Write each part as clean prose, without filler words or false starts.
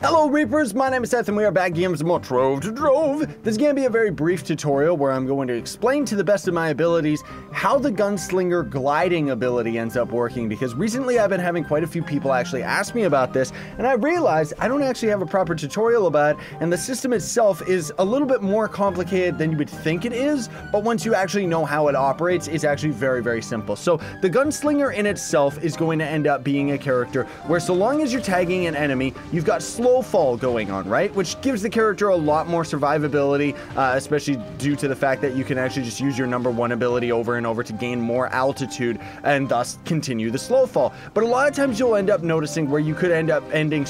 Hello Reapers, my name is Seth and we are back again with some more Trove to Drove. This is going to be a very brief tutorial where I'm going to explain to the best of my abilities how the Gunslinger Gliding ability ends up working, because recently I've been having quite a few people actually ask me about this, and I realized I don't actually have a proper tutorial about it, and the system itself is a little bit more complicated than you would think it is, but once you actually know how it operates, it's actually very, very simple. So the Gunslinger in itself is going to end up being a character where so long as you're tagging an enemy, you've got slow fall going on, right? Which gives the character a lot more survivability, especially due to the fact that you can actually just use your #1 ability over and over to gain more altitude and thus continue the slow fall. But a lot of times you'll end up noticing where you could end up aiming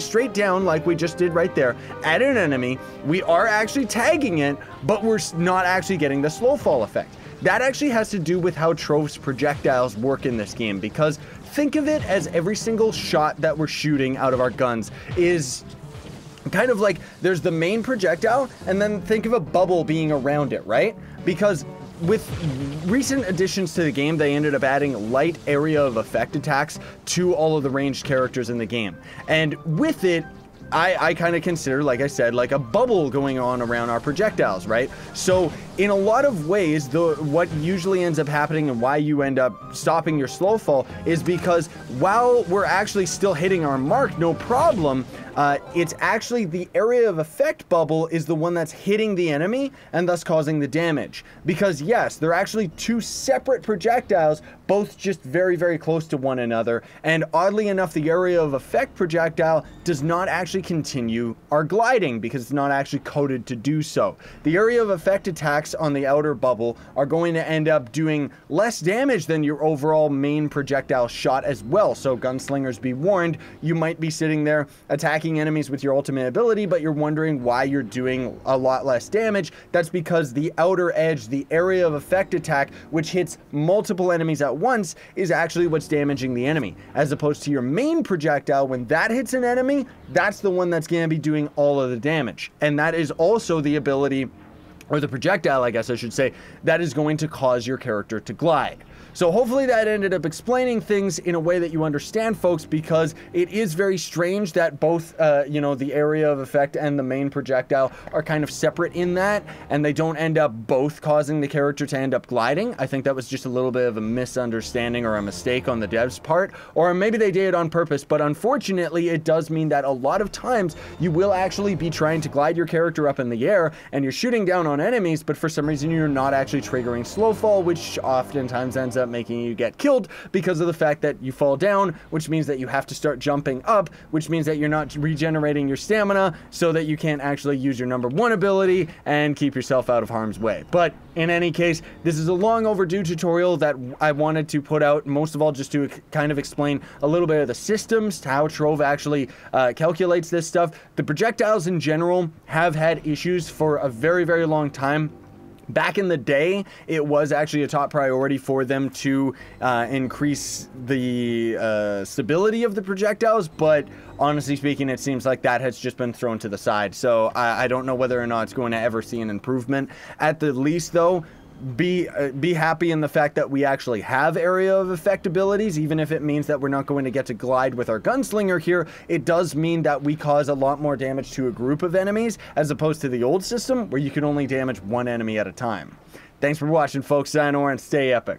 straight down like we just did right there at an enemy. We are actually tagging it, but we're not actually getting the slow fall effect. That actually has to do with how Trove's projectiles work in this game, because think of it as every single shot that we're shooting out of our guns is kind of like there's the main projectile, and then think of a bubble being around it, right? Because with recent additions to the game, they ended up adding light area of effect attacks to all of the ranged characters in the game. And with it, I kind of consider, like I said, like a bubble going on around our projectiles, right? So in a lot of ways, what usually ends up happening and why you end up stopping your slow fall is because while we're actually still hitting our mark, no problem, it's actually the area of effect bubble is the one that's hitting the enemy and thus causing the damage. Because yes, they're actually two separate projectiles, both just very, very close to one another. And oddly enough, the area of effect projectile does not actually continue our gliding because it's not actually coded to do so. The area of effect attacks on the outer bubble are going to end up doing less damage than your overall main projectile shot as well. So gunslingers, be warned, you might be sitting there attacking enemies with your ultimate ability, but you're wondering why you're doing a lot less damage. That's because the outer edge, the area of effect attack, which hits multiple enemies at once, is actually what's damaging the enemy, as opposed to your main projectile. When that hits an enemy, that's the one that's going to be doing all of the damage. And that is also the ability, or the projectile, I guess I should say, that is going to cause your character to glide. So hopefully that ended up explaining things in a way that you understand, folks, because it is very strange that both, you know, the area of effect and the main projectile are kind of separate in that, and they don't end up both causing the character to end up gliding. I think that was just a little bit of a misunderstanding or a mistake on the devs' part, or maybe they did it on purpose, but unfortunately it does mean that a lot of times you will actually be trying to glide your character up in the air, and you're shooting down on enemies, but for some reason you're not actually triggering slow fall, which oftentimes ends up making you get killed because of the fact that you fall down, which means that you have to start jumping up, which means that you're not regenerating your stamina so that you can't actually use your #1 ability and keep yourself out of harm's way. But in any case, this is a long overdue tutorial that I wanted to put out, most of all just to kind of explain a little bit of the systems, how Trove actually calculates this stuff. The projectiles in general have had issues for a very, very long time. Back in the day, it was actually a top priority for them to increase the stability of the projectiles, but honestly speaking, it seems like that has just been thrown to the side. So I don't know whether or not it's going to ever see an improvement. At the least, though, be happy in the fact that we actually have area of effect abilities. Even if it means that we're not going to get to glide with our gunslinger here, it does mean that we cause a lot more damage to a group of enemies as opposed to the old system where you can only damage one enemy at a time. Thanks for watching, folks. Sayonara and stay epic.